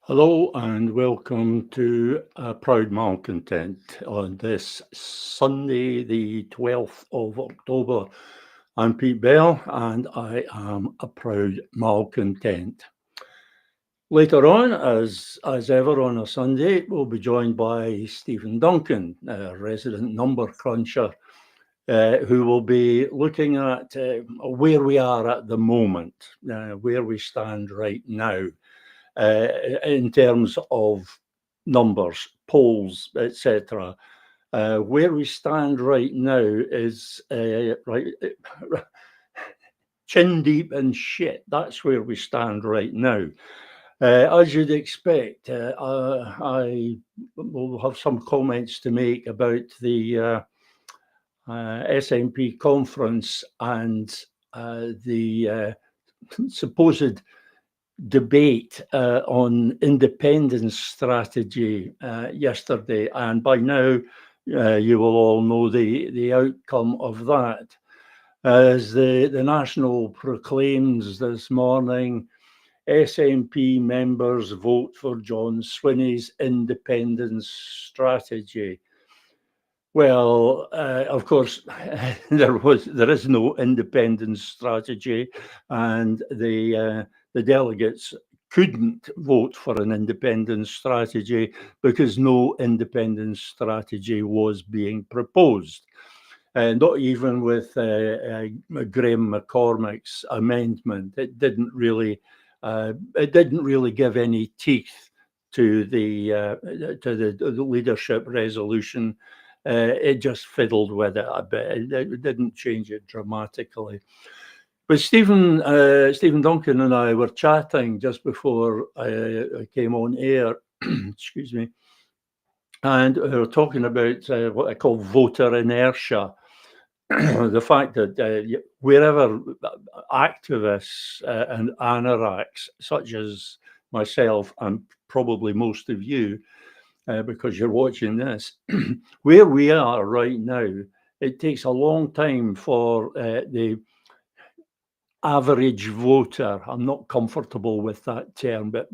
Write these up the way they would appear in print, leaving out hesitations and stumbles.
Hello and welcome to Proud Malcontent on this Sunday, the 12th of October. I'm Pete Bell and I am a proud malcontent. Later on, as ever on a Sunday, we'll be joined by Stephen Duncan, a resident number cruncher, who will be looking at where we are at the moment, where we stand right now uh, in terms of numbers, polls, etc. Where we stand right now is right chin deep in shit. That's where we stand right now. As you'd expect, I will have some comments to make about the SNP conference and the supposed debate on independence strategy yesterday, and by now you will all know the outcome of that. As the National proclaims this morning, SNP members vote for John Swinney's independence strategy. Well, of course, there is no independence strategy, and the delegates couldn't vote for an independence strategy because no independence strategy was being proposed. Not even with Graham McCormick's amendment, it didn't really give any teeth to the leadership resolution. It just fiddled with it a bit. It didn't change it dramatically. But Stephen Duncan and I were chatting just before I came on air. Excuse me. And we were talking about what I call voter inertia. The fact that wherever activists and anoraks, such as myself and probably most of you, because you're watching this, where we are right now, it takes a long time for the average voter. I'm not comfortable with that term, but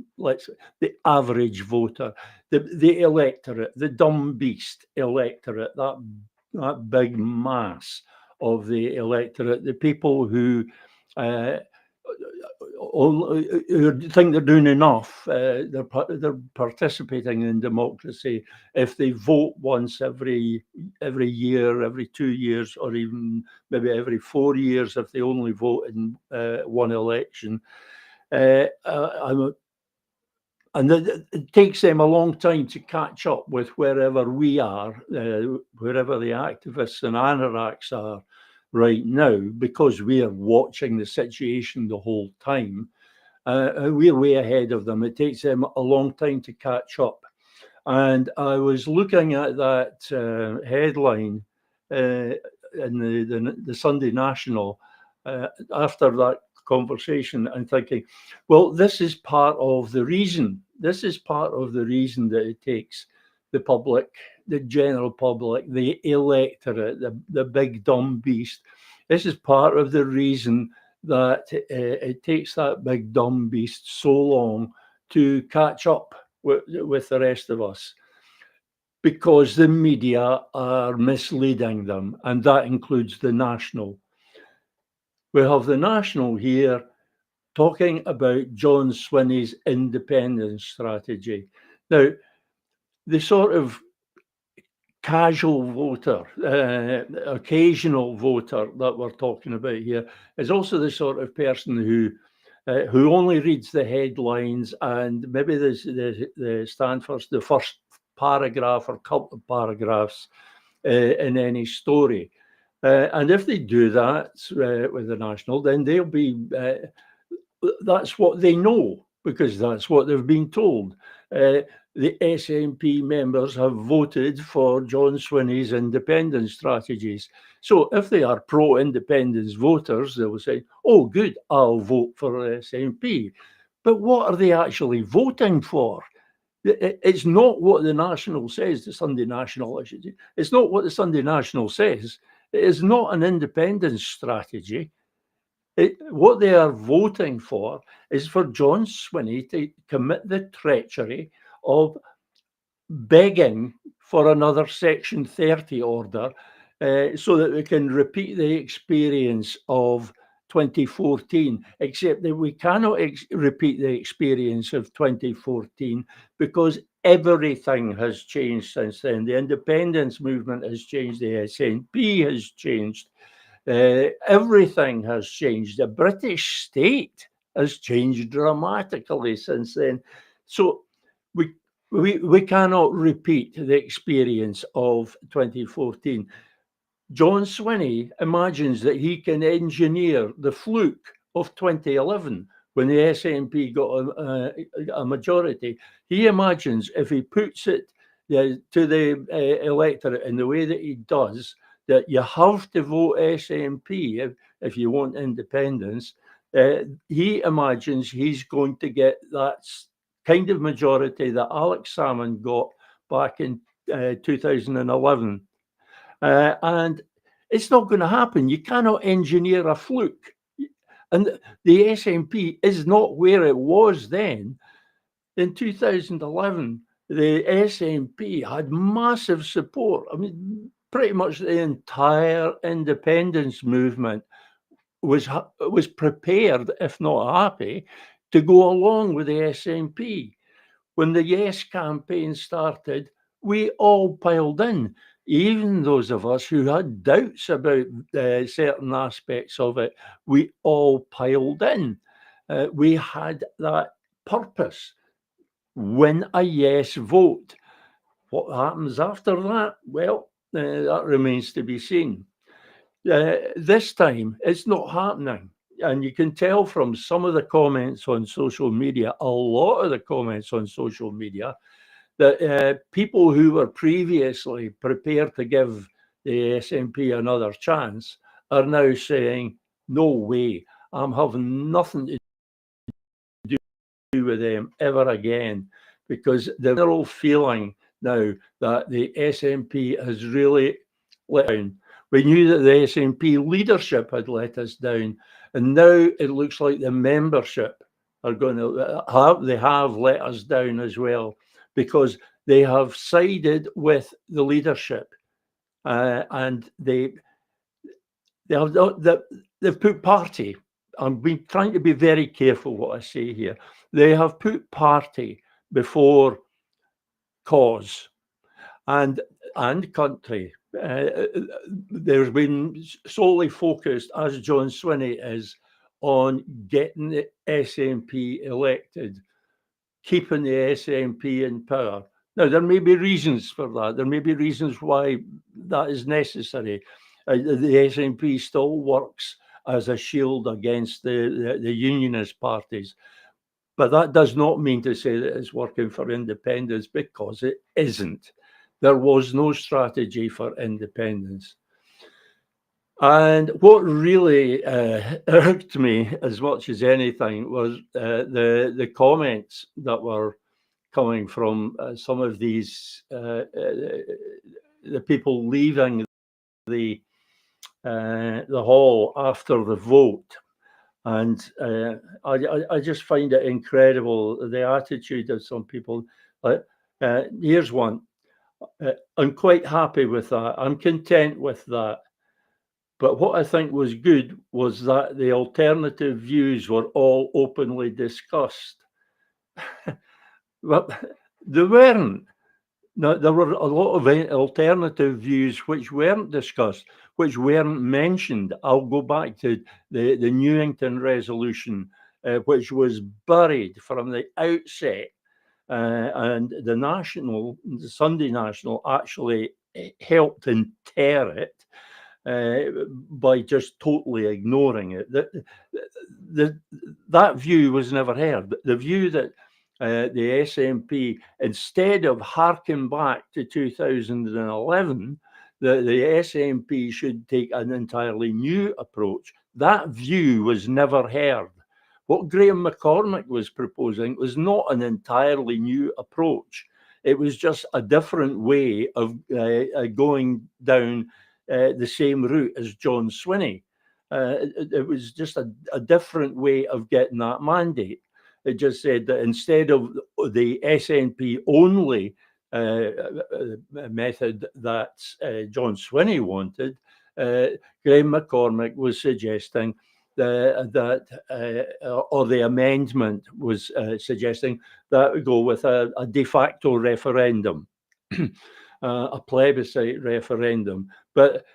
the average voter, the electorate, the dumb beast electorate, that big mass of the electorate, the people who think they're doing enough, they're participating in democracy if they vote once every year, every 2 years, or even maybe every 4 years if they only vote in one election. And it takes them a long time to catch up with wherever we are, wherever the activists and anoraks are right now, because we are watching the situation the whole time. We're way ahead of them. It takes them a long time to catch up. And I was looking at that headline in the Sunday National after that conversation and thinking, well, this is part of the reason. This is part of the reason that it takes the public, the general public, the electorate, the big dumb beast. This is part of the reason that it takes that big dumb beast so long to catch up with the rest of us, because the media are misleading them, and that includes the National. We have the National here talking about John Swinney's independence strategy. Now, the sort of casual voter, occasional voter that we're talking about here is also the sort of person who only reads the headlines and maybe the stand for the first paragraph or couple of paragraphs in any story. And if they do that with the National, then they'll be, that's what they know, because that's what they've been told. The SNP members have voted for John Swinney's independence strategies. So if they are pro-independence voters, they will say, oh, good, I'll vote for SNP. But what are they actually voting for? It's not what the National says, the Sunday National, I should say. It's not what the Sunday National says. It is not an independence strategy. What they are voting for is for John Swinney to commit the treachery of begging for another Section 30 order so that we can repeat the experience of 2014, except that we cannot repeat the experience of 2014 because everything has changed since then. The independence movement has changed, the SNP has changed, everything has changed. The British state has changed dramatically since then. So we cannot repeat the experience of 2014. John Swinney imagines that he can engineer the fluke of 2011 when the SNP got a majority. He imagines if he puts it to the electorate in the way that he does, that you have to vote SNP if you want independence. He imagines he's going to get that kind of majority that Alex Salmond got back in 2011. And it's not going to happen. You cannot engineer a fluke. And the SNP is not where it was then. In 2011, the SNP had massive support. I mean, pretty much the entire independence movement was prepared, if not happy, to go along with the SNP. When the Yes campaign started, we all piled in, even those of us who had doubts about certain aspects of it. We all piled in. We had that purpose. Win a yes vote. What happens after that? Well, that remains to be seen. This time, it's not happening. And you can tell from some of the comments on social media, a lot of the comments on social media, that people who were previously prepared to give the SNP another chance are now saying, no way, I'm having nothing to do with them ever again, because the general feeling now that the SNP has really let down. We knew that the SNP leadership had let us down, and now it looks like the membership are going to have let us down as well, because they have sided with the leadership, and they've put party. I'm trying to be very careful what I say here. They have put party before cause and country. There's been solely focused, as John Swinney is, on getting the SNP elected, keeping the SNP in power. Now, there may be reasons for that. There may be reasons why that is necessary. The SNP still works as a shield against the unionist parties. But that does not mean to say that it's working for independence, because it isn't. There was no strategy for independence. And what really irked me as much as anything was the comments that were coming from some of these the people leaving the hall after the vote. And I just find it incredible, the attitude of some people. Here's one. I'm quite happy with that. I'm content with that. But what I think was good was that the alternative views were all openly discussed. Well, they weren't. No, there were a lot of alternative views which weren't discussed, which weren't mentioned. I'll go back to the Newington resolution, which was buried from the outset. And the Sunday National actually helped inter it by just totally ignoring it. That view was never heard. The view that the SNP, instead of harking back to 2011, the SNP should take an entirely new approach. That view was never heard. What Graham McCormick was proposing was not an entirely new approach. It was just a different way of going down the same route as John Swinney. It was just a different way of getting that mandate. It just said that instead of the SNP only method that John Swinney wanted, Graham McCormick was suggesting or the amendment was suggesting that we go with a de facto referendum, a plebiscite referendum. But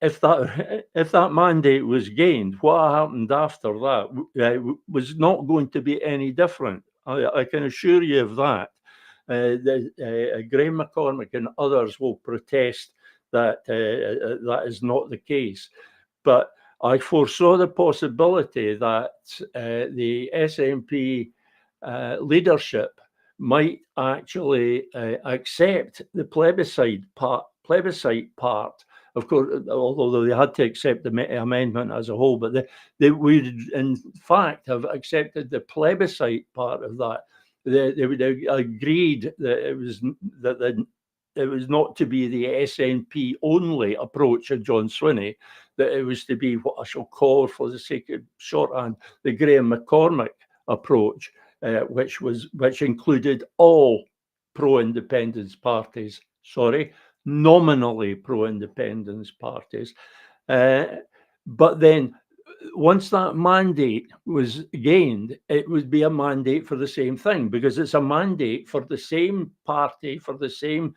if that mandate was gained, what happened after that was not going to be any different. I can assure you of that. Graham McCormick and others will protest that that is not the case. But I foresaw the possibility that the SNP leadership might actually accept the plebiscite part. Of course, although they had to accept the amendment as a whole, but they would in fact have accepted the plebiscite part of that. They would have agreed that it was not to be the SNP only approach of John Swinney, that it was to be what I shall call, for the sake of shorthand, the Graham McCormick approach, which included all pro-independence parties. Nominally pro-independence parties. But then once that mandate was gained, it would be a mandate for the same thing, because it's a mandate for the same party, for the same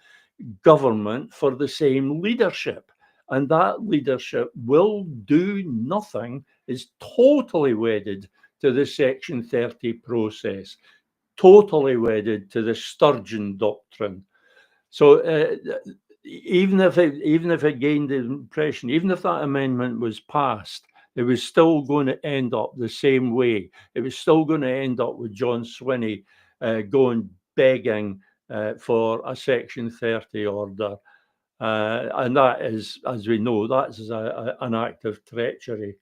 government, for the same leadership. And that leadership will do nothing, is totally wedded to the Section 30 process, totally wedded to the Sturgeon doctrine. So even if it gained the impression, even if that amendment was passed, it was still going to end up the same way. It was still going to end up with John Swinney going begging for a Section 30 order. And that is, as we know, that's an act of treachery.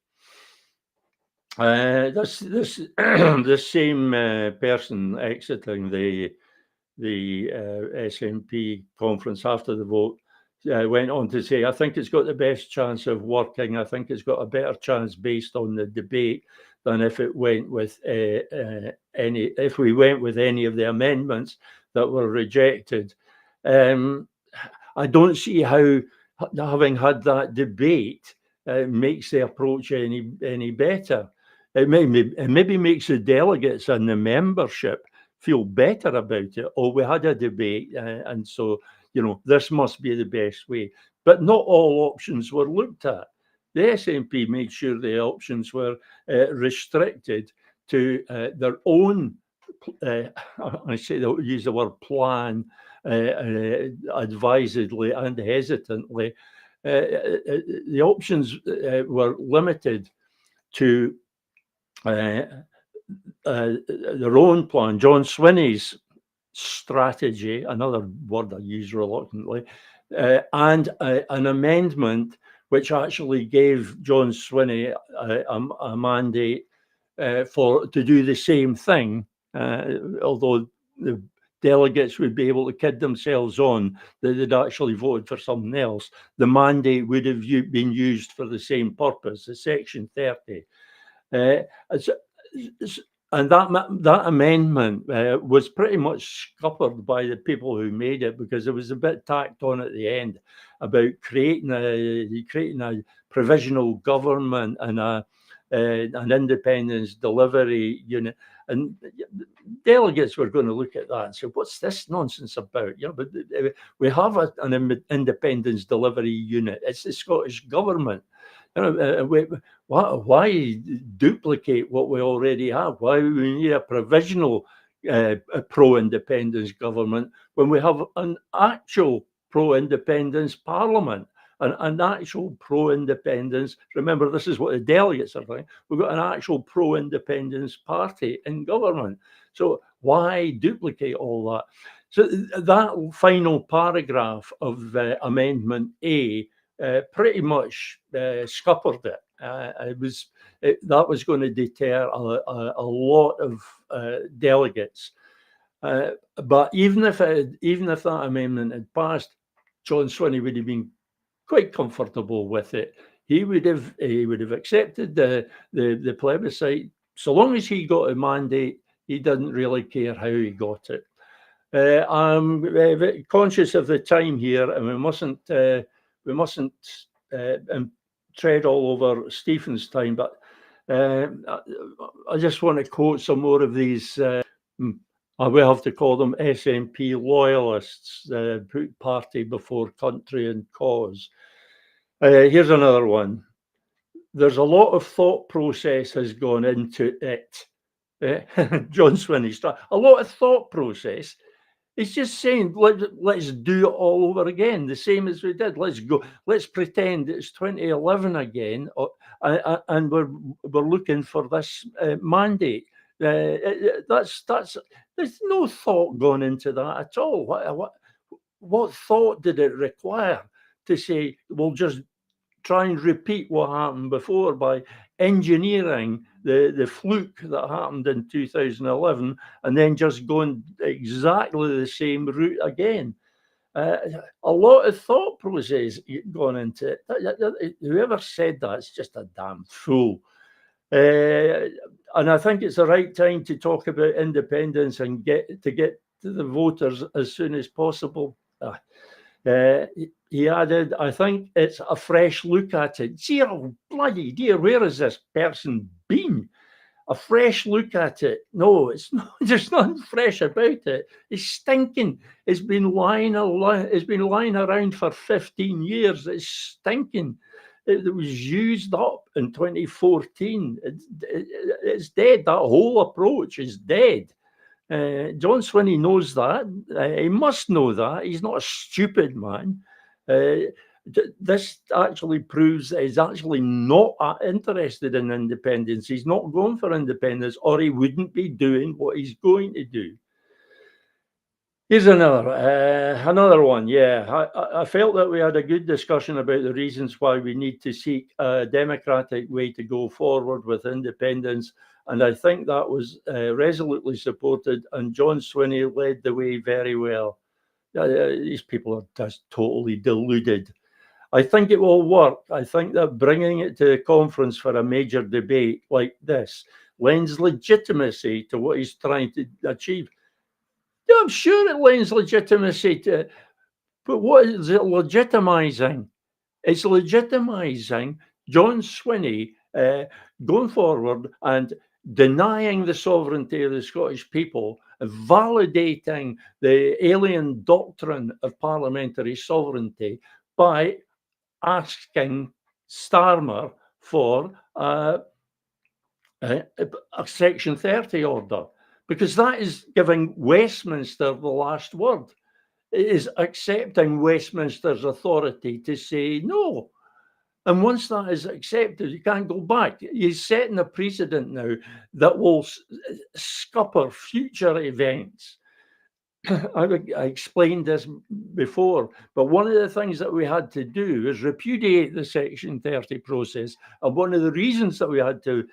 This same person exiting the SNP conference after the vote went on to say, I think it's got the best chance of working. I think it's got a better chance based on the debate than if it went with if we went with any of the amendments that were rejected. I don't see how having had that debate makes the approach any better. It maybe makes the delegates and the membership feel better about it. Oh, we had a debate, and so, this must be the best way. But not all options were looked at. The SNP made sure the options were restricted to their own, I say they'll use the word plan advisedly and hesitantly. The options were limited to their own plan. John Swinney's strategy, another word I use reluctantly, and an amendment which actually gave John Swinney a mandate to do the same thing, although the delegates would be able to kid themselves on that they'd actually voted for something else. The mandate would have been used for the same purpose, the Section 30. And that amendment was pretty much scuppered by the people who made it, because it was a bit tacked on at the end about creating a provisional government and an independence delivery unit. And delegates were going to look at that and say, what's this nonsense about? But we have an independence delivery unit. It's the Scottish government. Why duplicate what we already have? Why do we need a provisional pro-independence government when we have an actual pro-independence parliament? An actual pro-independence, remember, this is what the delegates are saying, we've got an actual pro-independence party in government. So why duplicate all that? So that final paragraph of Amendment A pretty much scuppered it. That was going to deter a lot of delegates. But even if that amendment had passed, John Swinney would have been quite comfortable with it. he would have accepted the plebiscite. So long as he got a mandate, he didn't really care how he got it. I'm very conscious of the time here, and we mustn't tread all over Stephen's time. But I just want to quote some more of these. I will have to call them SNP loyalists, put party before country and cause. Here's another one. There's a lot of thought process has gone into it. John Swinney, a lot of thought process. It's just saying, let's do it all over again, the same as we did. Let's go. Let's pretend it's 2011 again, and we're looking for this mandate. That's there's no thought gone into that at all. What thought did it require to say we'll just try and repeat what happened before by engineering the fluke that happened in 2011 and then just going exactly the same route again? A lot of thought process gone into it. Whoever said that's just a damn fool. And I think it's the right time to talk about independence and get to the voters as soon as possible. He added, I think it's a fresh look at it. Gee, oh, bloody dear, where has this person been? A fresh look at it. No, it's not. There's nothing fresh about it. It's stinking. It's been lying around for 15 years. It's stinking. It was used up in 2014. It's dead. That whole approach is dead. John Swinney knows that. He must know that. He's not a stupid man. This actually proves that he's actually not interested in independence. He's not going for independence, or he wouldn't be doing what he's going to do. Here's another one. Yeah, I felt that we had a good discussion about the reasons why we need to seek a democratic way to go forward with independence. And I think that was resolutely supported, and John Swinney led the way very well. These people are just totally deluded. I think it will work. I think that bringing it to a conference for a major debate like this lends legitimacy to what he's trying to achieve. Yeah, I'm sure it lends legitimacy to, but what is it legitimizing? It's legitimizing John Swinney going forward and denying the sovereignty of the Scottish people, validating the alien doctrine of parliamentary sovereignty by asking Starmer for a Section 30 order, because that is giving Westminster the last word. It is accepting Westminster's authority to say no. And once that is accepted, you can't go back. He's setting a precedent now that will scupper future events. I explained this before, but one of the things that we had to do is repudiate the Section 30 process. And one of the reasons that we had to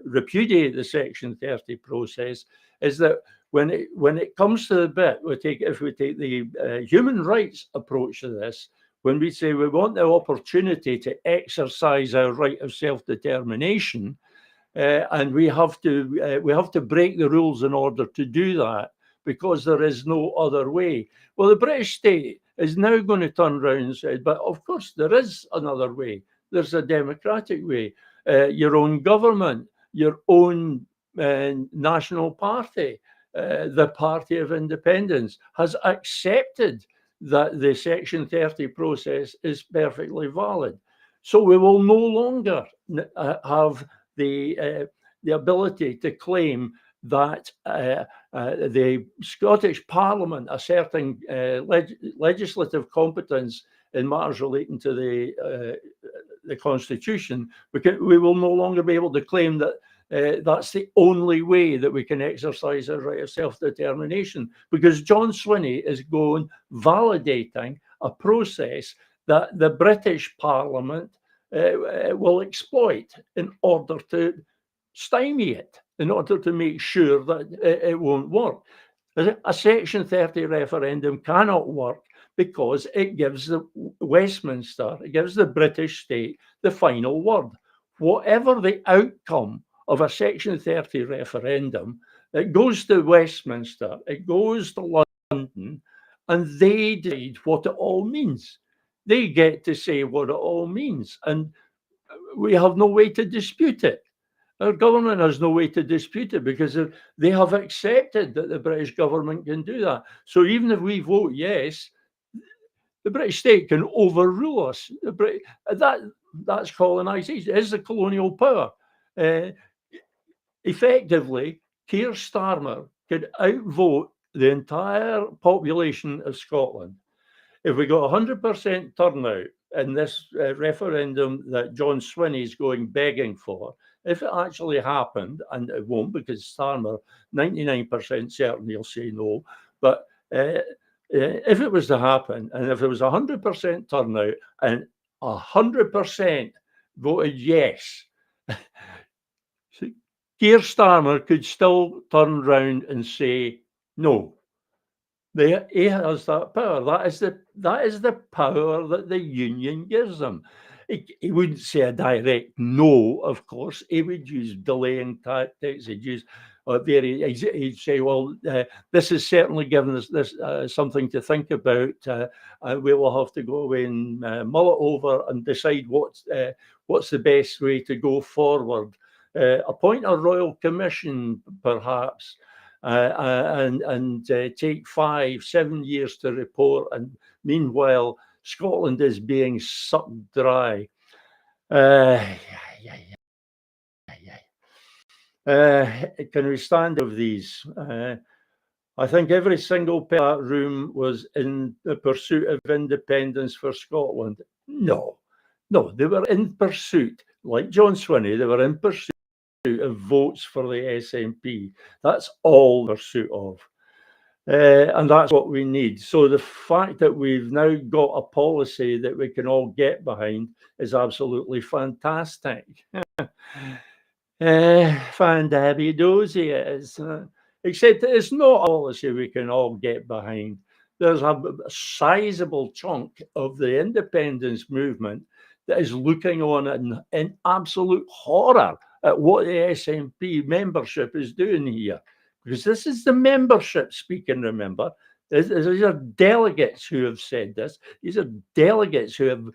repudiate the Section 30 process is that when it comes to the bit, if we take the human rights approach to this, when we say we want the opportunity to exercise our right of self-determination, and we have to break the rules in order to do that, because there is no other way. Well, the British state is now going to turn around and say, but of course there is another way. There's a democratic way. Your own government, your own national party, the Party of Independence, has accepted that the Section 30 process is perfectly valid. So we will no longer have the ability to claim that the Scottish Parliament asserting legislative competence in matters relating to the Constitution. We will no longer be able to claim that that's the only way that we can exercise our right of self-determination, because John Swinney is validating a process that the British Parliament will exploit in order to stymie it, in order to make sure that it won't work. A Section 30 referendum cannot work because it gives the Westminster, it gives the British state the final word. Whatever the outcome of a Section 30 referendum, it goes to Westminster, it goes to London, and they decide what it all means. They get to say what it all means, and we have no way to dispute it. Our government has no way to dispute it because they have accepted that the British government can do that. So even if we vote yes, the British state can overrule us. That's colonisation. It is the colonial power. Effectively, Keir Starmer could outvote the entire population of Scotland. If we got 100% turnout in this referendum that John Swinney is going begging for, if it actually happened, and it won't because Starmer, 99% certain he'll say no, but if it was to happen, and if there was 100% turnout and 100% voted yes, Keir Starmer could still turn round and say no. He has that power. That is the power that the union gives them. He wouldn't say a direct no, of course. He would use delaying tactics. He'd use he'd say, well, this has certainly given us this something to think about. We will have to go away and mull it over and decide what's the best way to go forward. Appoint a royal commission, perhaps. And take 5-7 years to report, and meanwhile Scotland is being sucked dry. Can we stand of these? I think every single person in that room was in the pursuit of independence for Scotland. No, they were in pursuit, like John Swinney, they were in pursuit of votes for the SNP. That's all pursuit of. And that's what we need. So the fact that we've now got a policy that we can all get behind is absolutely fantastic. Fandabidozy it is. Except it's not a policy we can all get behind. There's a sizable chunk of the independence movement that is looking on in absolute horror at what the SNP membership is doing here. Because this is the membership speaking, remember. These are delegates who have said this. These are delegates who have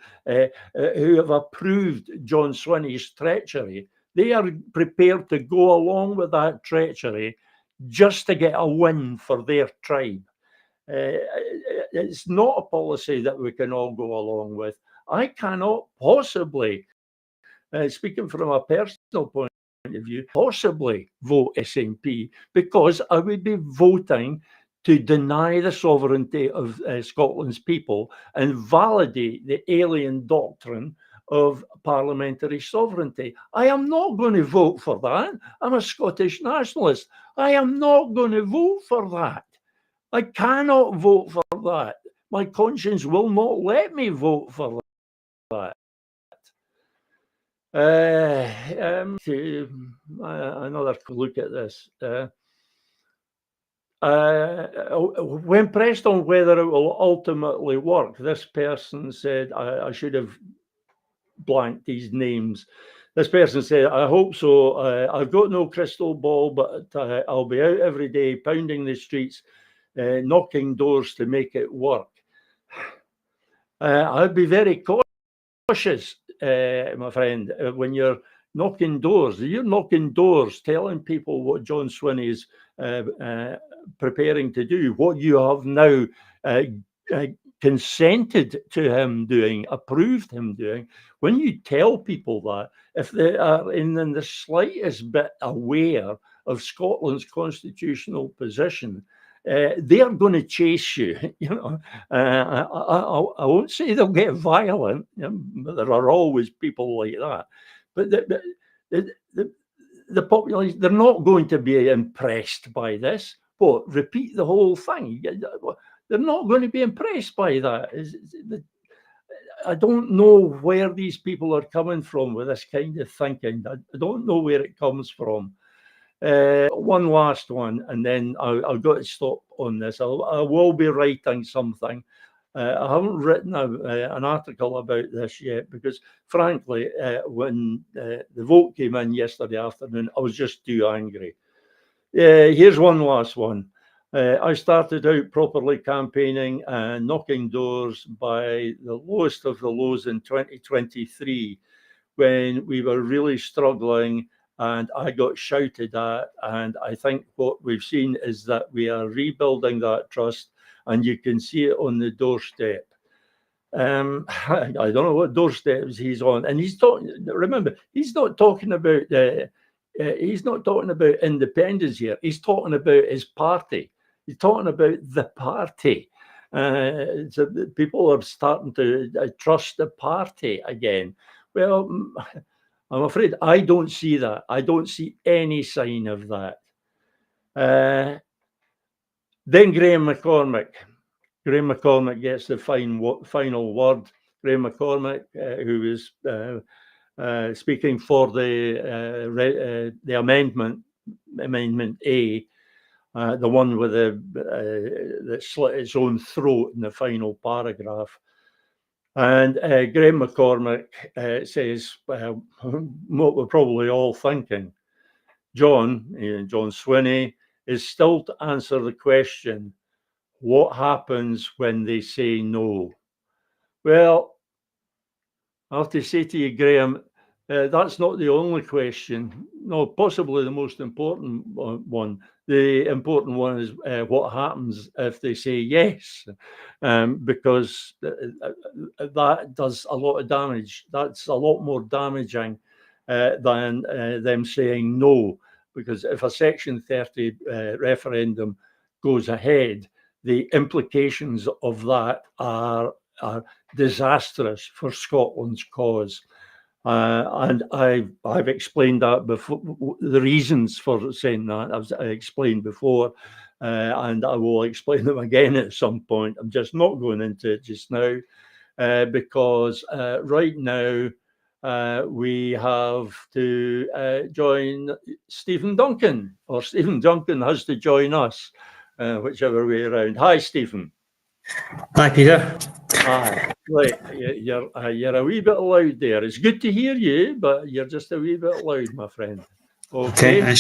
approved John Swinney's treachery. They are prepared to go along with that treachery just to get a win for their tribe. It's not a policy that we can all go along with. I cannot possibly, speaking from a personal point of view, possibly vote SNP because I would be voting to deny the sovereignty of Scotland's people and validate the alien doctrine of parliamentary sovereignty. I am not going to vote for that. I'm a Scottish nationalist. I am not going to vote for that. I cannot vote for that. My conscience will not let me vote for that. Another look at this. When pressed on whether it will ultimately work, this person said, I should have blanked these names. This person said, I hope so. I've got no crystal ball, but I'll be out every day pounding the streets, knocking doors to make it work. I'd be very cautious, my friend, when you're knocking doors. You're knocking doors, telling people what John Swinney is preparing to do, what you have now consented to him doing, approved him doing. When you tell people that, if they are in the slightest bit aware of Scotland's constitutional position, they are going to chase you. I won't say they'll get violent. There are always people like that, but the population, they're not going to be impressed by this. But repeat the whole thing. They're not going to be impressed by that. I don't know where these people are coming from with this kind of thinking. I don't know where it comes from. One last one, and then I've got to stop on this. I will be writing something. I haven't written an article about this yet because, frankly, when the vote came in yesterday afternoon, I was just too angry. Here's one last one. I started out properly campaigning and knocking doors by the lowest of the lows in 2023, when we were really struggling and I got shouted at. And I think what we've seen is that we are rebuilding that trust, and you can see it on the doorstep. I don't know what doorsteps he's on, and he's talking. Remember, he's not talking about independence here. He's talking about his party. He's talking about the party. So people are starting to trust the party again. Well, I'm afraid I don't see that. I don't see any sign of that. Then Graham McCormick. Graham McCormick gets the final word. Graham McCormick, who is speaking for the amendment A, the one with that slit its own throat in the final paragraph. And Graham McCormick says what we're probably all thinking. John Swinney, is still to answer the question, what happens when they say no? Well, I have to say to you, Graham, that's not the only question. No, possibly the most important one. The important one is what happens if they say yes, because that does a lot of damage. That's a lot more damaging than them saying no, because if a Section 30 referendum goes ahead, the implications of that are disastrous for Scotland's cause. And I've explained that before, the reasons for saying that I explained before, and I will explain them again at some point. I'm just not going into it just now, because right now we have to join Stephen Duncan, or Stephen Duncan has to join us, whichever way around. Hi, Stephen. Hi, Peter. Hi. Right, you're a wee bit loud there. It's good to hear you, but you're just a wee bit loud, my friend. Okay. I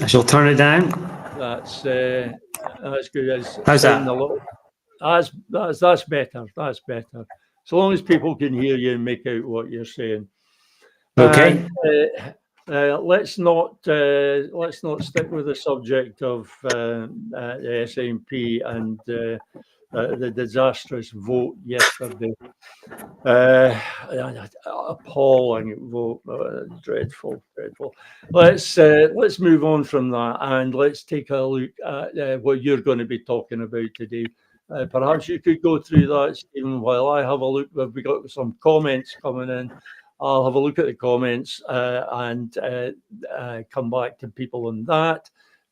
shall turn it down. That's good. How's that? That's better. That's better. So long as people can hear you and make out what you're saying. Okay. Let's not stick with the subject of the SNP and the disastrous vote yesterday. Appalling vote, dreadful. Let's move on from that, and let's take a look at what you're going to be talking about today. Perhaps you could go through that, Stephen, while I have a look. We've got some comments coming in. I'll have a look at the comments and come back to people on that.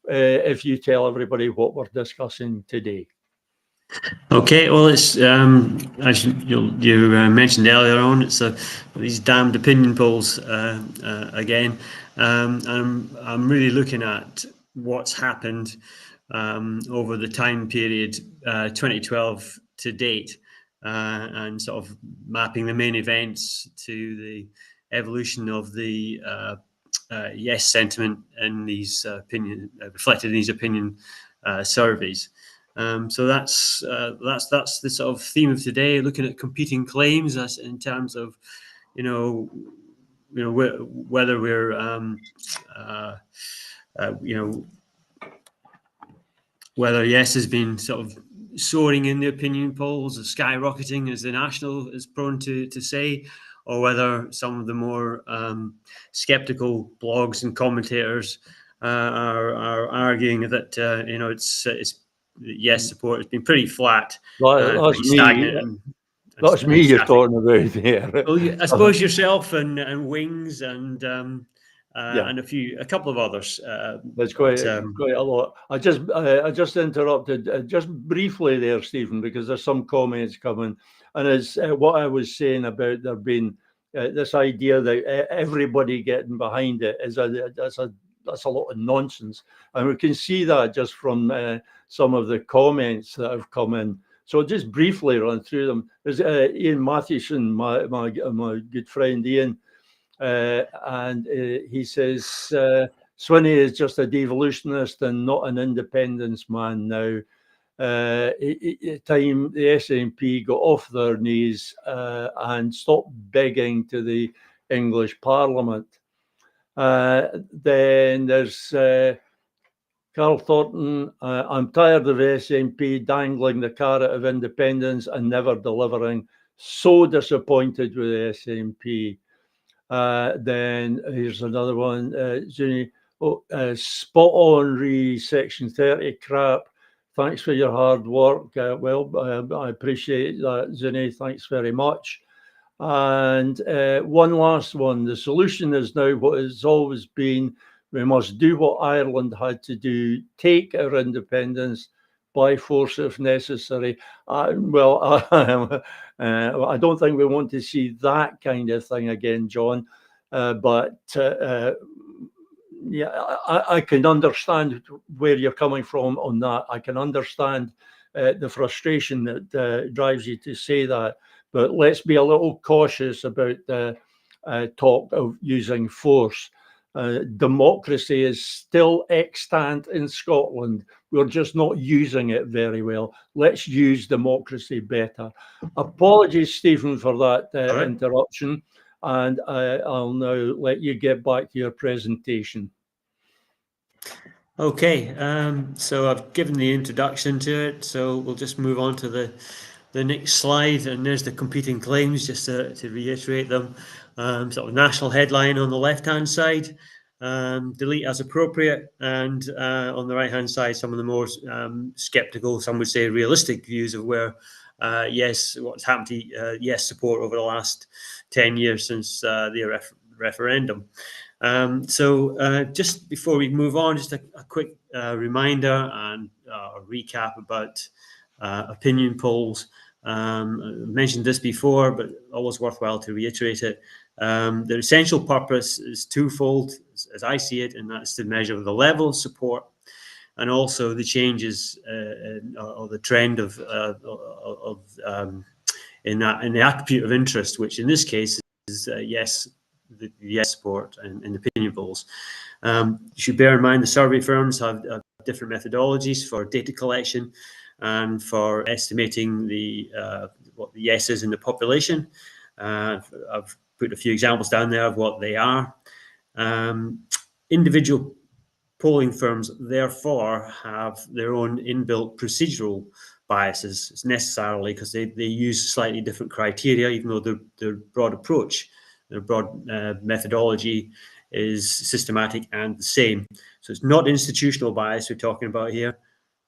If you tell everybody what we're discussing today. Okay, well, it's as you mentioned earlier on, it's these damned opinion polls again. I'm really looking at what's happened over the time period 2012 to date, and sort of mapping the main events to the evolution of the yes sentiment in these reflected in these opinion surveys. So that's the sort of theme of today, looking at competing claims as in terms of, whether we're, whether yes has been sort of soaring in the opinion polls, skyrocketing, as the National is prone to say, or whether some of the more skeptical blogs and commentators are arguing that it's yes support has been pretty flat, That's pretty stagnant. That's me you're talking about there. Well, I suppose yourself and Wings and a couple of others. That's quite a lot. I just interrupted just briefly there, Stephen, because there's some comments coming, and it's what I was saying about there being this idea that everybody getting behind it that's a lot of nonsense, and we can see that just from some of the comments that have come in. So I'll just briefly run through them. There's Ian Mathieson, my good friend Ian, and he says Swinney is just a devolutionist and not an independence man now. Time the SNP got off their knees and stopped begging to the English Parliament. Then there's Carl Thornton. I'm tired of SNP dangling the carrot of independence and never delivering. So disappointed with the SNP. Then here's another one. Ginny, spot on re Section 30 crap. Thanks for your hard work. I appreciate that, Zinni. Thanks very much. And one last one. The solution is now what has always been. We must do what Ireland had to do, take our independence by force if necessary. I don't think we want to see that kind of thing again, John. Yeah, I can understand where you're coming from on that. I can understand the frustration that drives you to say that. But let's be a little cautious about the talk of using force. Democracy is still extant in Scotland. We're just not using it very well. Let's use democracy better. Apologies, Stephen, for that interruption. And I'll now let you get back to your presentation. Okay, so I've given the introduction to it, so we'll just move on to the next slide, and there's the competing claims, just to reiterate them. Sort of national headline on the left-hand side, delete as appropriate, and on the right-hand side, some of the more sceptical, some would say realistic views of where what's happened to yes support over the last 10 years since the referendum. Just before we move on, just a quick reminder and a recap about opinion polls. I mentioned this before, but always worthwhile to reiterate it. The essential purpose is twofold, as I see it, and that's to measure the level of support and also the changes or the trend of in the attribute of interest, which in this case is yes support in opinion polls. You should bear in mind the survey firms have different methodologies for data collection and for estimating what the yes is in the population. I've put a few examples down there of what they are. Individual polling firms, therefore, have their own inbuilt procedural biases necessarily because they use slightly different criteria, even though their broad approach, their broad methodology is systematic and the same. So it's not institutional bias we're talking about here,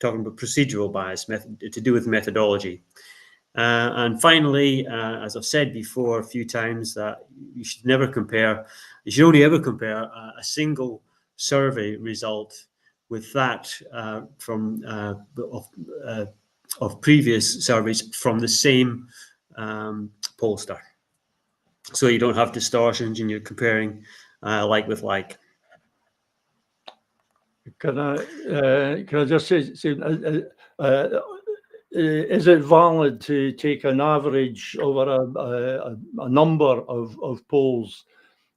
talking about procedural bias to do with methodology. And finally, as I've said before a few times, that you should only ever compare a single survey result with that of previous surveys from the same pollster. So you don't have distortions and you're comparing like with like. Can I just say is it valid to take an average over a number of polls?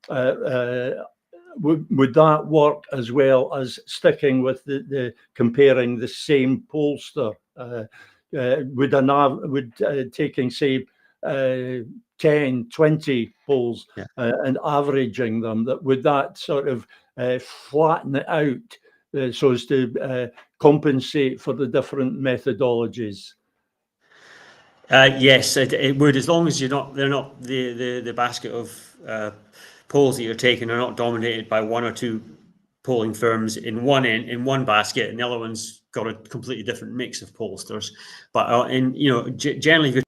Would that work as well as sticking with the comparing the same pollster? Would taking, say, 10, 20 polls and averaging them, would that sort of flatten it out so as to compensate for the different methodologies? Yes, it would, as long as they're not the basket of polls that you're taking are not dominated by one or two polling firms in one basket, and the other one's got a completely different mix of pollsters. But generally, if you're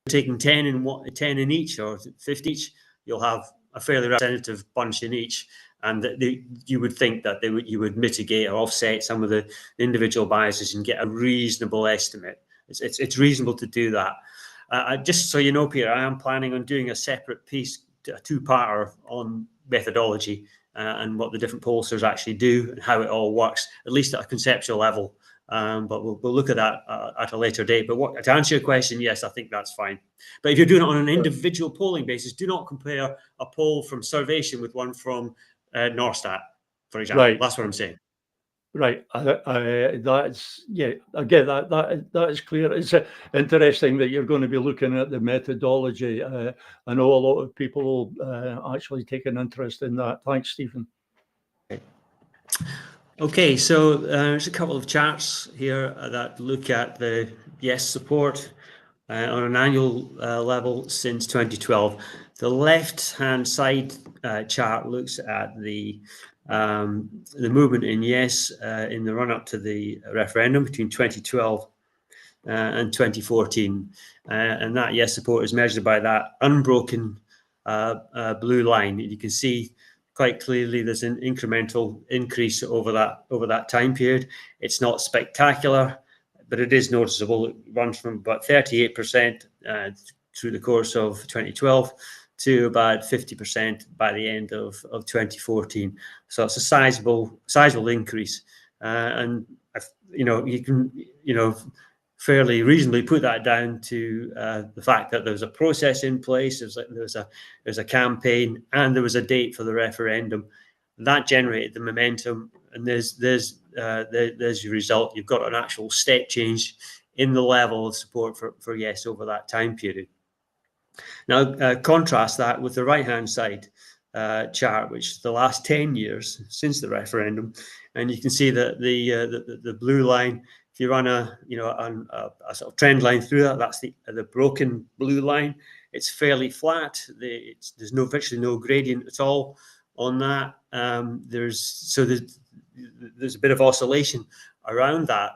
taking 10 in each or 50 each, you'll have a fairly representative bunch in each, and you would think that you would mitigate or offset some of the individual biases and get a reasonable estimate. It's reasonable to do that. Just so you know, Peter, I am planning on doing a separate piece, a two-parter on methodology and what the different pollsters actually do and how it all works, at least at a conceptual level, But we'll look at that at a later date. But to answer your question, yes, I think that's fine. But if you're doing it on an individual polling basis, do not compare a poll from Survation with one from Norstat, for example. Right. That's what I'm saying. Right. That's, yeah, again, that is clear. It's interesting that you're going to be looking at the methodology. I know a lot of people actually take an interest in that. Thanks, Stephen. Okay, so there's a couple of charts here that look at the yes support on an annual level since 2012. The left-hand side chart looks at the movement in yes in the run-up to the referendum between 2012 and 2014, and that yes support is measured by that unbroken blue line. You can see quite clearly there's an incremental increase over that time period. It's not spectacular, but it is noticeable. It runs from about 38% through the course of 2012 to about 50% by the end of 2014. So it's a sizable increase, and you can fairly reasonably put that down to the fact that there's a process in place. There's a campaign, and there was a date for the referendum. That generated the momentum, and there's your result. You've got an actual step change in the level of support for yes over that time period. Now, contrast that with the right-hand side chart, which is the last 10 years since the referendum, and you can see that the blue line, if you run a sort of trend line through that, that's the broken blue line. It's fairly flat. There's virtually no gradient at all on that. There's a bit of oscillation around that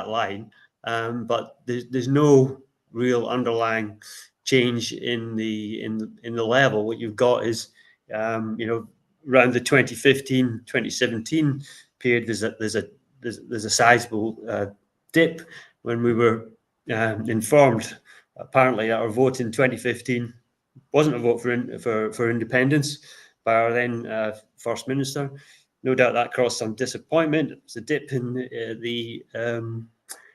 line, but there's no real underlying change in the level. What you've got is around the 2015, 2017 period. There's a sizable dip when we were informed, apparently, that our vote in 2015 wasn't a vote for independence by our then First Minister. No doubt that caused some disappointment. It was a dip in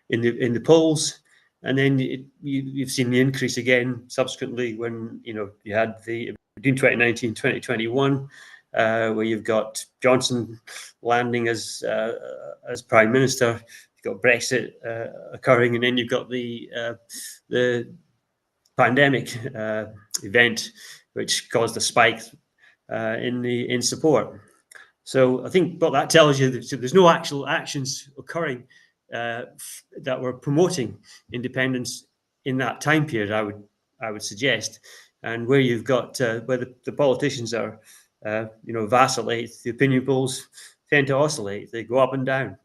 the polls, and then you've seen the increase again subsequently when you had between 2019 and 2021. Where you've got Johnson landing as Prime Minister, you've got Brexit occurring, and then you've got the pandemic event, which caused a spike in support. So I think what that tells you, there's no actual actions occurring that were promoting independence in that time period. I would suggest, and where you've got where the politicians are. Vacillate. The opinion polls tend to oscillate. They go up and down.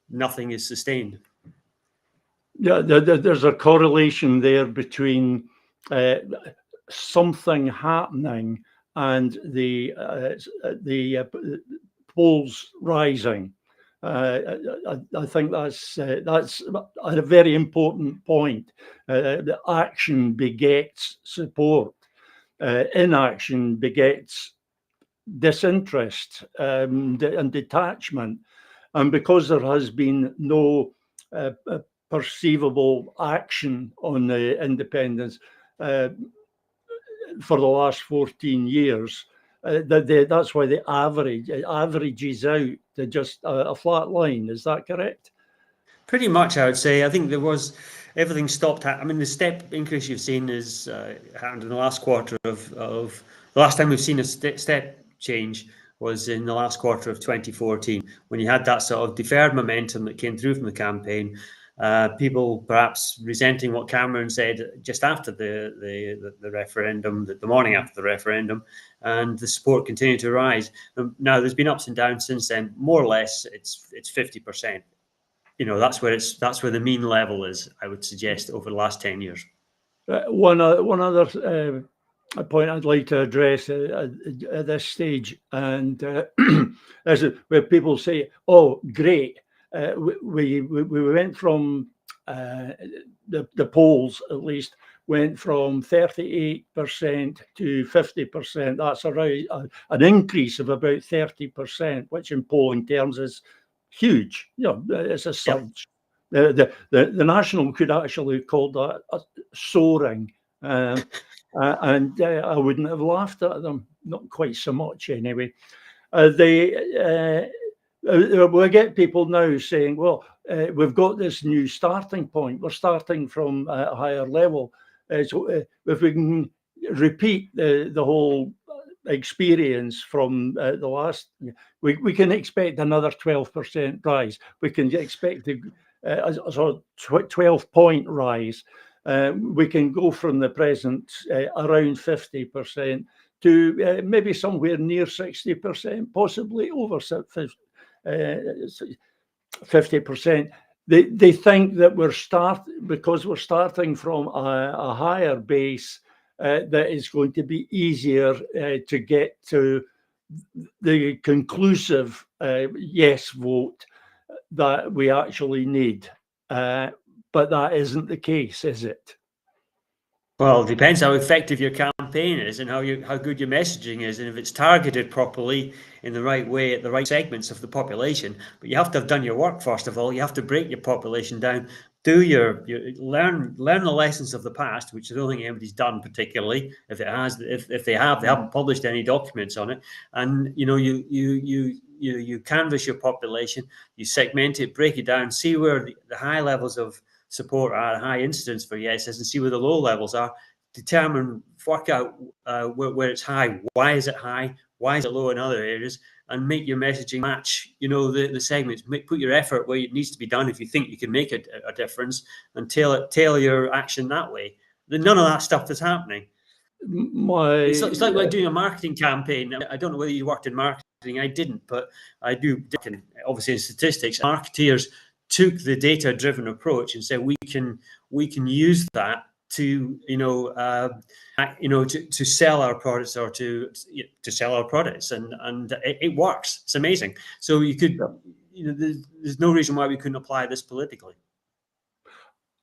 Nothing is sustained. Yeah, there's a correlation there between something happening and the polls rising. I think that's a very important point. The action begets support. Inaction begets disinterest and detachment, and because there has been no perceivable action on the independence for the last 14 years, that's why the averages out to just a flat line. Is that correct? Pretty much, I would say. I think everything stopped. I mean, the step increase you've seen is happened in the last quarter of the last time we've seen a step change was in the last quarter of 2014, when you had that sort of deferred momentum that came through from the campaign. People perhaps resenting what Cameron said just after the referendum, the morning after the referendum, and the support continued to rise. Now there's been ups and downs since then. More or less, it's 50%. That's where the mean level is, I would suggest, over the last 10 years. One other point I'd like to address at this stage, and is where people say, "Oh, great, we went from the polls at least went from 38% to 50%. That's around an increase of about 30%, which in polling terms is huge. It's a surge. The National could actually call that soaring, and I wouldn't have laughed at them, not quite so much anyway. We get people now saying, well, we've got this new starting point. We're starting from a higher level. So if we can repeat the whole experience from the last, we can expect another 12% rise. We can expect a sort of 12-point rise. We can go from the present around 50% to maybe somewhere near 60%, possibly over 50%. They think that because we're starting from a higher base, that it's going to be easier to get to the conclusive yes vote that we actually need. But that isn't the case, is it? Well, it depends how effective your campaign is and how good your messaging is, and if it's targeted properly in the right way at the right segments of the population. But you have to have done your work first of all. You have to break your population down, do your learn the lessons of the past, which I don't think anybody's done particularly. If they haven't published any documents on it. And you canvass your population, you segment it, break it down, see where the high levels of support are, high incidence for yeses, and see where the low levels are. Work out where it's high, why is it high, why is it low in other areas, and make your messaging match the segments. Put your effort where it needs to be done if you think you can make a difference, and tailor your action that way. None of that stuff is happening. It's like doing a marketing campaign. I don't know whether you worked in marketing. I didn't, but I do. Obviously, in statistics, marketeers took the data-driven approach and said we can use that to to sell our products or to sell our products, and it works. It's amazing. So you could there's no reason why we couldn't apply this politically.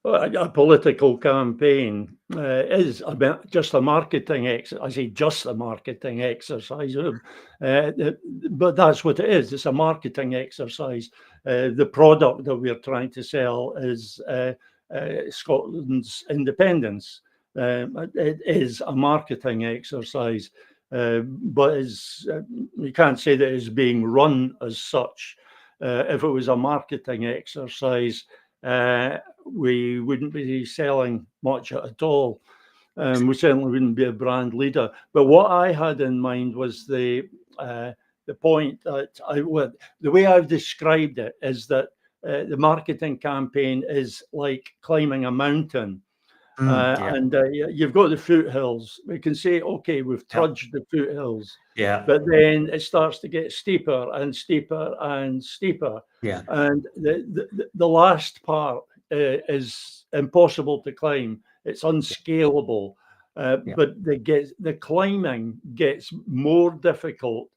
A political campaign is just a marketing exercise. I say just a marketing exercise, but that's what it is. It's a marketing exercise. The product that we're trying to sell is Scotland's independence. It is a marketing exercise, but you can't say that it's being run as such. If it was a marketing exercise, we wouldn't be selling much at all. We certainly wouldn't be a brand leader. But what I had in mind was the point that the way I've described it is that the marketing campaign is like climbing a mountain. And you've got the foothills. We can say, okay, we've trudged the foothills. But then it starts to get steeper and steeper and steeper. And the last part is impossible to climb. It's unscalable. But the climbing gets more difficult.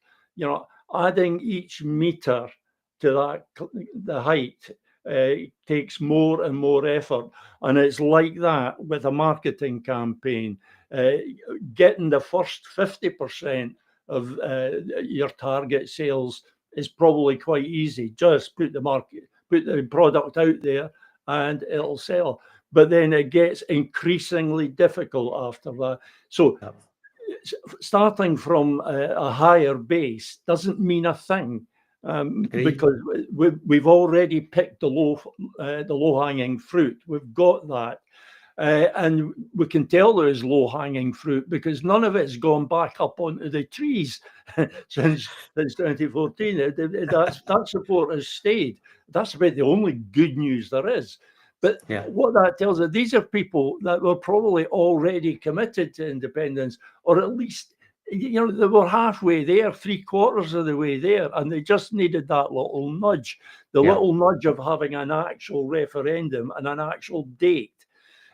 Adding each meter to the height takes more and more effort. And it's like that with a marketing campaign. Getting the first 50% of your target sales is probably quite easy. Just put the product out there and it'll sell. But then it gets increasingly difficult after that. So starting from a higher base doesn't mean a thing. Because we've already picked the low-hanging fruit. We've got that. And we can tell there is low-hanging fruit because none of it's gone back up onto the trees since 2014. That support has stayed. That's about the only good news there is. But what that tells us, these are people that were probably already committed to independence, or at least they were halfway there, 3/4 of the way there, and they just needed that little nudge, little nudge of having an actual referendum and an actual date.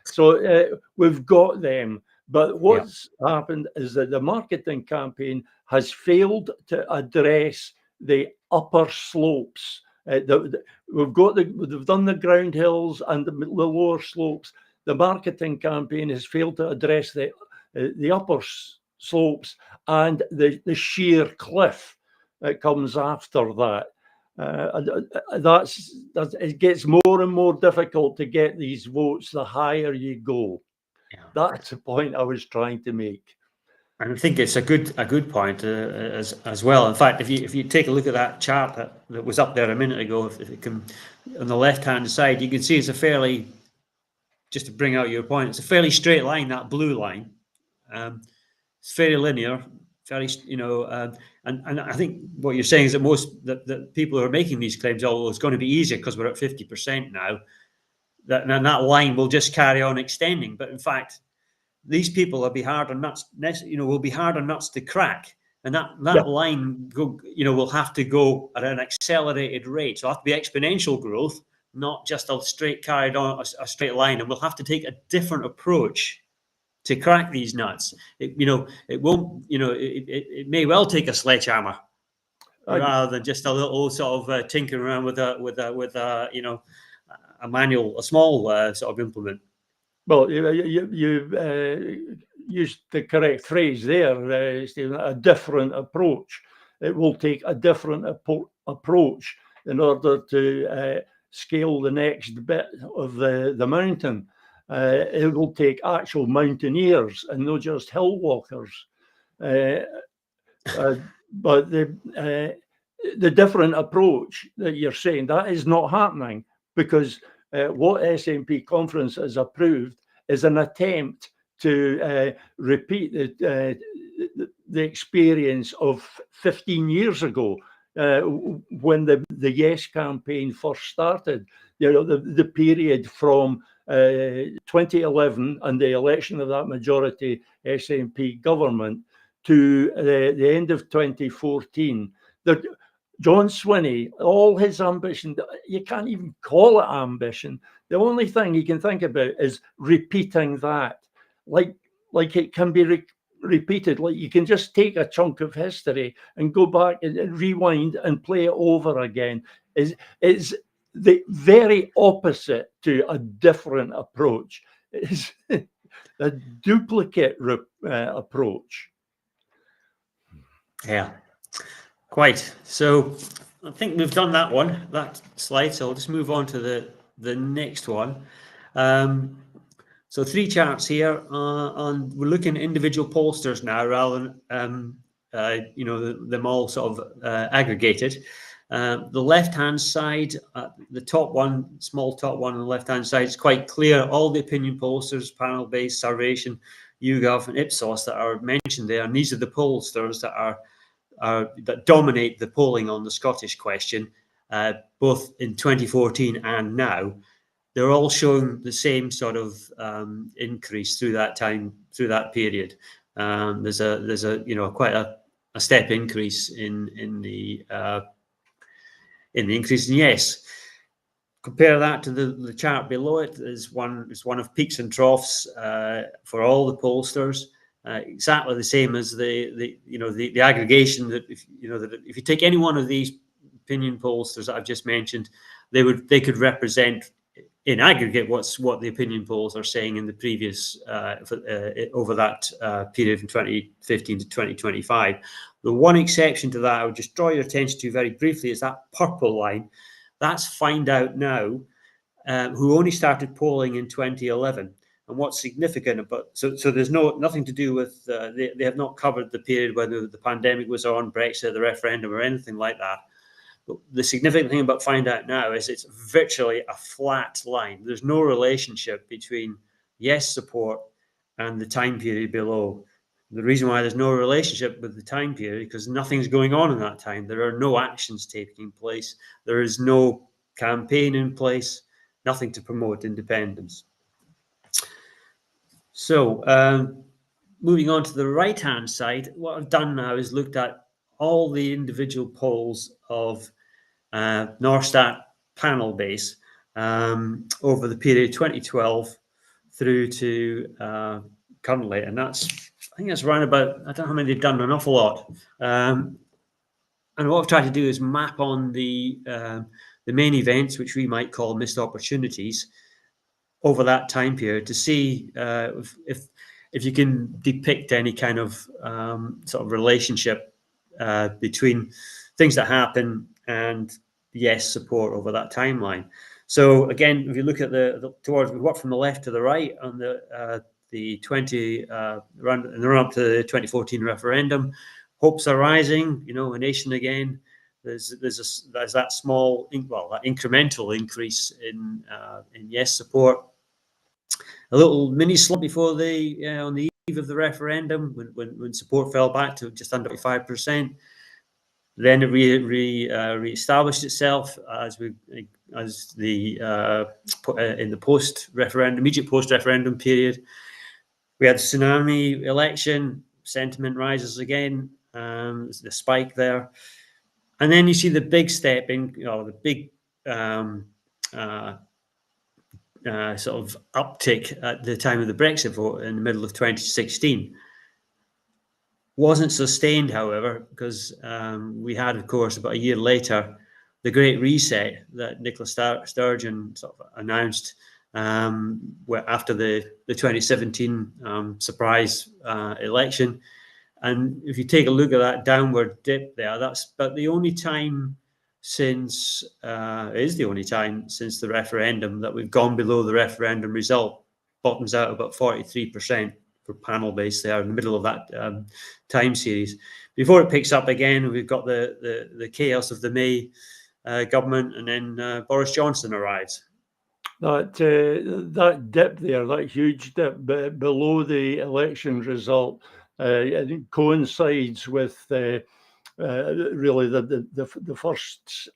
So we've got them. But what's happened is that the marketing campaign has failed to address the upper slopes. We've done the ground hills and the lower slopes. The marketing campaign has failed to address the upper slopes and the sheer cliff that comes after that. It gets more and more difficult to get these votes the higher you go. Yeah. That's the point I was trying to make. And I think it's a good point as well. In fact, if you take a look at that chart that was up there a minute ago, if it can, on the left hand side, you can see it's a fairly, just to bring out your point, it's a fairly straight line, that blue line. It's very linear, very, and I think what you're saying is that that people who are making these claims, although it's going to be easier because we're at 50% now, that line will just carry on extending. But in fact, these people will be harder nuts, will be harder nuts to crack, and that line will have to go at an accelerated rate. So it'll have to be exponential growth, not just a straight carried on a straight line, and we'll have to take a different approach to crack these nuts. It won't, it may well take a sledgehammer rather than just a little sort of tinkering around with a manual, a small sort of implement. Well, you used the correct phrase there, Stephen, a different approach. It will take a different approach in order to scale the next bit of the mountain. It will take actual mountaineers and not just hill walkers. But the different approach that you're saying, that is not happening, because what SNP conference has approved is an attempt to repeat the experience of 15 years ago, when the Yes campaign first started. The period from 2011 and the election of that majority SNP government to the end of 2014. John Swinney, all his ambition, you can't even call it ambition. The only thing he can think about is repeating that, like it can be repeated. Like you can just take a chunk of history and go back and rewind and play it over again. Is the very opposite to a different approach. It's a duplicate approach. Yeah. Quite. So I think we've done that slide. So I'll just move on to the next one. So 3 charts here, and we're looking at individual pollsters now rather than them all sort of aggregated. The left-hand side, the top one, small top one on the left-hand side, is quite clear. All the opinion pollsters, panel-based, Survation, YouGov, and Ipsos that are mentioned there, and these are the pollsters that dominate the polling on the Scottish question, both in 2014 and now. They're all showing the same sort of increase through that time, through that period. There's quite a step increase in the increase in yes. Compare that to the chart below it. Is one of peaks and troughs for all the pollsters. Exactly the same as the aggregation that if you take any one of these opinion pollsters that I've just mentioned, they could represent in aggregate what the opinion polls are saying in the previous over that period from 2015 to 2025. The one exception to that I would just draw your attention to very briefly is that purple line. That's Find Out Now, who only started polling in 2011. And what's significant about so there's nothing to do with they have not covered the period whether the pandemic was on, Brexit, the referendum, or anything like that. But the significant thing about Find Out Now is it's virtually a flat line. There's no relationship between yes support and the time period below. The reason why there's no relationship with the time period because nothing's going on in that time. There are no actions taking place. There is no campaign in place. Nothing to promote independence. So moving on to the right-hand side, what I've done now is looked at all the individual polls of Norstat panel base over the period 2012 through to currently, and I think that's around about, I don't know how many they've done, an awful lot. And what I've tried to do is map on the main events, which we might call missed opportunities, over that time period to see if you can depict any kind of sort of relationship between things that happen and yes support over that timeline. So again, if you look at we work from the left to the right on the 20 run in the run up to the 2014 referendum. Hopes are rising. You know, a nation again. There's that small, that incremental increase in yes support. A little mini slump before on the eve of the referendum when support fell back to just under 5%. Then it re-established itself in the immediate post-referendum period. We had the tsunami election, sentiment rises again, the spike there. And then you see the big step in, the big sort of uptick at the time of the Brexit vote in the middle of 2016. Wasn't sustained, however, because we had, of course, about a year later, the Great Reset that Nicola Sturgeon sort of announced after the 2017 surprise election. And if you take a look at that downward dip there, that's about the only time since the referendum that we've gone below the referendum result. Bottoms out about 43% for panel base there in the middle of that time series. Before it picks up again, we've got the chaos of the May government, and then Boris Johnson arrives. That dip there, that huge dip below the election result, I think coincides with really the first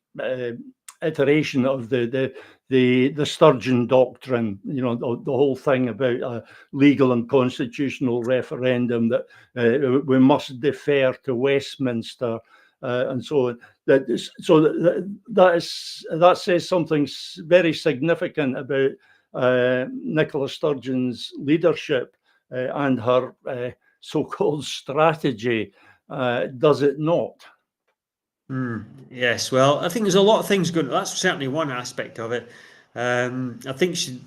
iteration of the Sturgeon doctrine. You know, the whole thing about a legal and constitutional referendum that we must defer to Westminster. And so on. That says something very significant about Nicola Sturgeon's leadership and her so-called strategy, does it not? Yes, well, I think there's a lot of things going. That's certainly one aspect of it. I think it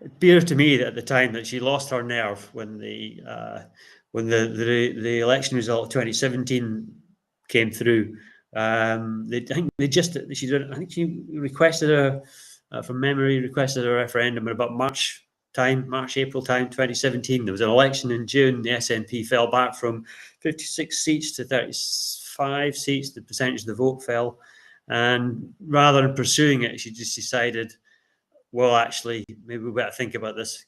appeared to me that at the time that she lost her nerve when the election result of 2017 came through. I think she requested from memory, requested a referendum at about March, April time, 2017. There was an election in June. The SNP fell back from 56 seats to 35 seats. The percentage of the vote fell. And rather than pursuing it, she just decided, well, actually, maybe we better think about this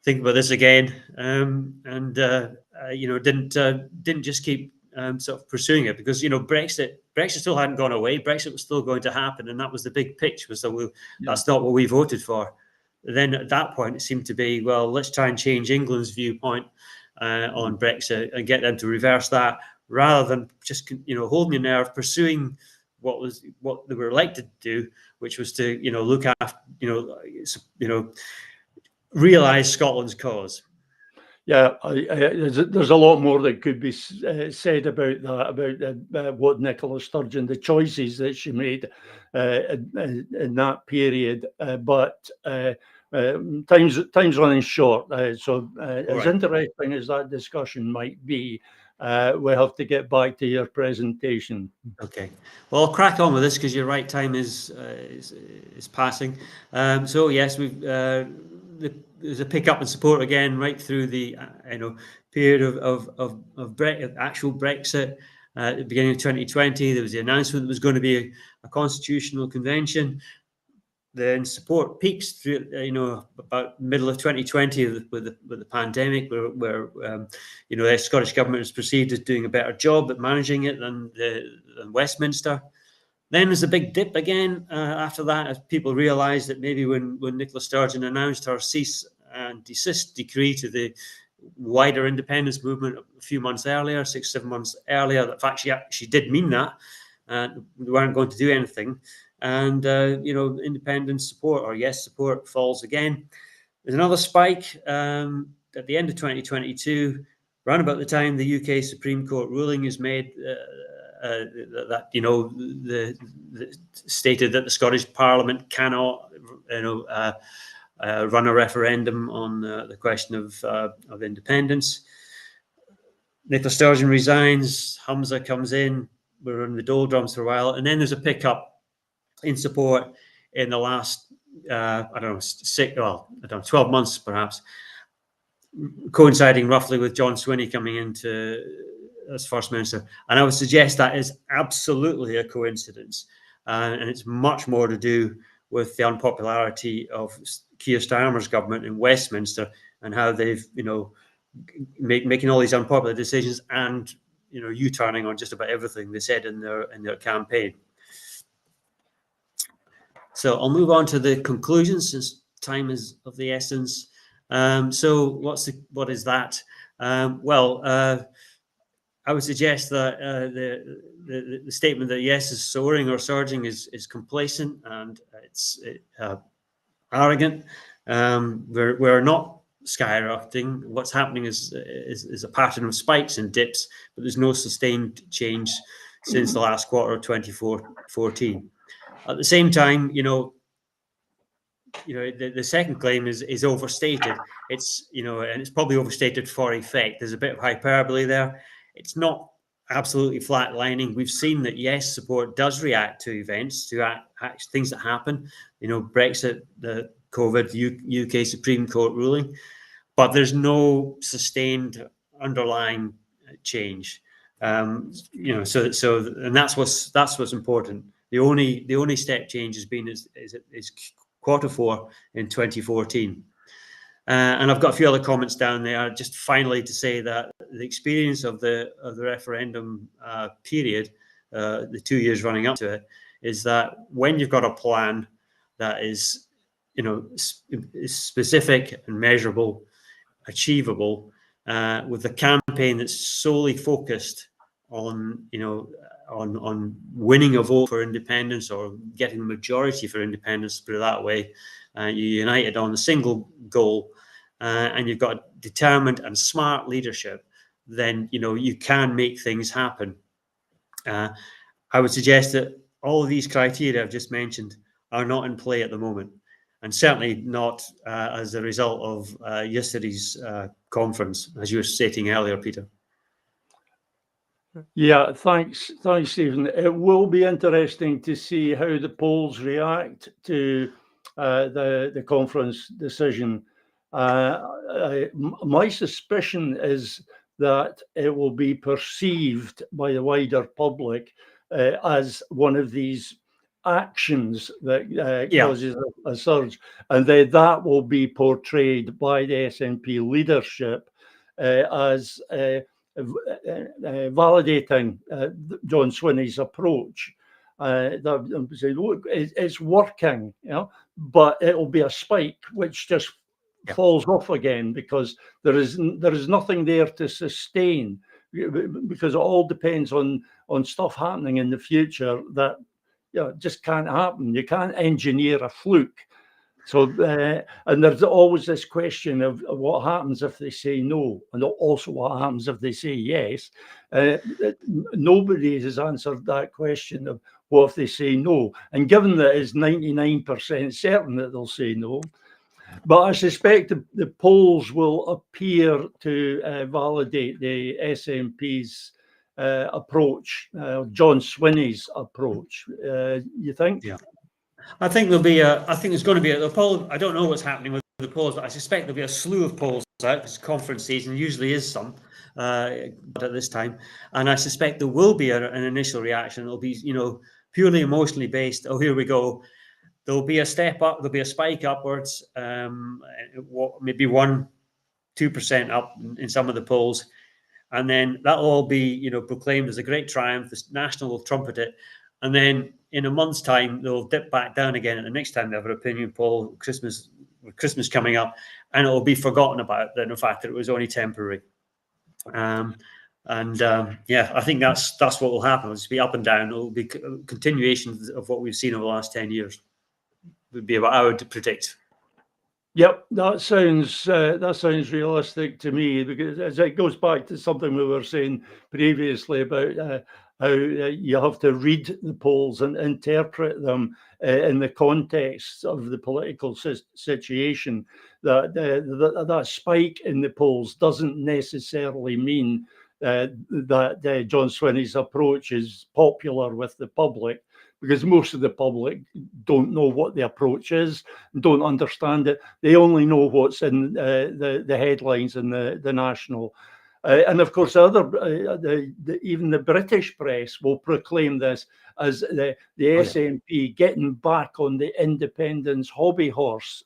again. Didn't just keep sort of pursuing it, because Brexit still hadn't gone away. Brexit was still going to happen, and that was the big pitch. That's not what we voted for. Then at that point, it seemed to be, well, let's try and change England's viewpoint on Brexit and get them to reverse that, rather than just holding your nerve, pursuing what they were elected to do, which was to look after realise Scotland's cause. Yeah, there's a lot more that could be said about that, about what Nicola Sturgeon, the choices that she made in that period. But time's running short. So as interesting as that discussion might be, we'll have to get back to your presentation. Okay. Well, I'll crack on with this because you're right. Time is passing. So yes, there's a pickup in support again right through the period of actual Brexit. At the beginning of 2020, there was the announcement that there was going to be a constitutional convention. Then support peaks through about middle of 2020 with the pandemic, where the Scottish government is perceived as doing a better job at managing it than Westminster. Then there's a big dip again after that, as people realised that maybe when Nicola Sturgeon announced her cease and desist decree to the wider independence movement a few months earlier, 6-7 months earlier, that fact she did mean that, we weren't going to do anything. And independence support, or yes support, falls again. There's another spike at the end of 2022, around about the time the UK Supreme Court ruling is made that stated that the Scottish Parliament cannot run a referendum on the question of independence. Nicola Sturgeon resigns. Humza comes in. We're in the doldrums for a while, and then there's a pickup in support in the last, 12 months perhaps, coinciding roughly with John Swinney coming into as First Minister. And I would suggest that is absolutely a coincidence. And it's much more to do with the unpopularity of Keir Starmer's government in Westminster and how they've, making all these unpopular decisions and, U-turning on just about everything they said in their campaign. So I'll move on to the conclusions since time is of the essence. So what is that? I would suggest that the statement that yes is soaring or surging is complacent and it's arrogant. We're not skyrocketing. What's happening is a pattern of spikes and dips, but there's no sustained change since the last quarter of 2014. At the same time, the second claim is overstated. It's and it's probably overstated for effect. There's a bit of hyperbole there. It's not absolutely flatlining. We've seen that yes, support does react to events, to things that happen. Brexit, the COVID, UK Supreme Court ruling, but there's no sustained underlying change. And that's what's important. The only step change has been is Q4 in 2014. And I've got a few other comments down there. Just finally to say that the experience of the referendum period, the 2 years running up to it, is that when you've got a plan that is, is specific and measurable, achievable, with a campaign that's solely focused on, on winning a vote for independence or getting the majority for independence, to put it that way. You're united on a single goal, and you've got determined and smart leadership, then you can make things happen. I would suggest that all of these criteria I've just mentioned are not in play at the moment, and certainly not as a result of yesterday's conference, as you were stating earlier, Peter. Yeah, thanks, Stephen. It will be interesting to see how the polls react to the conference decision. My suspicion is that it will be perceived by the wider public as one of these actions that causes a surge, and then that will be portrayed by the SNP leadership as validating John Swinney's approach. Say, look, it's working, but it'll be a spike which just falls off again because there is nothing there to sustain, because it all depends on stuff happening in the future that just can't happen. You can't engineer a fluke. So, and there's always this question of what happens if they say no, and also what happens if they say yes. Nobody has answered that question of what if they say no. And given that it's 99% certain that they'll say no, but I suspect the polls will appear to validate the SNP's approach, John Swinney's approach. You think? Yeah. I think there'll be I think there's going to be a poll. I don't know what's happening with the polls, but I suspect there'll be a slew of polls out. It's conference season, usually is some, but at this time. And I suspect there will be an initial reaction. It'll be, purely emotionally based. Oh, here we go. There'll be a step up. There'll be a spike upwards. Maybe 1-2% up in some of the polls. And then that'll all be, proclaimed as a great triumph. The National will trumpet it. And then in a month's time, they'll dip back down again. And the next time they have an opinion poll, Christmas coming up, and it'll be forgotten about that, in fact, that it was only temporary. I think that's what will happen. It'll just be up and down. It'll be a continuation of what we've seen over the last 10 years. Would be what I would predict. Yep, that sounds realistic to me, because it goes back to something we were saying previously about how you have to read the polls and interpret them in the context of the political situation. That spike in the polls doesn't necessarily mean that John Swinney's approach is popular with the public. because most of the public don't know what the approach is, don't understand it. They only know what's in the headlines in the national. And of course, even the British press will proclaim this as the SNP getting back on the independence hobby horse.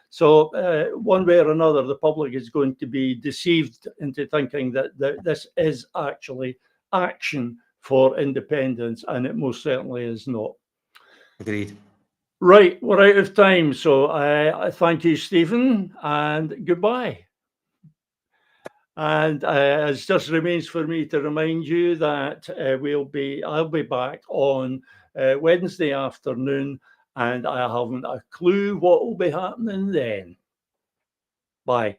So one way or another, the public is going to be deceived into thinking that this is actually action for independence, and it most certainly is not. Agreed. Right, we're out of time. So I thank you, Stephen, and goodbye. And it just remains for me to remind you that I'll be back on Wednesday afternoon, and I haven't a clue what will be happening then. Bye.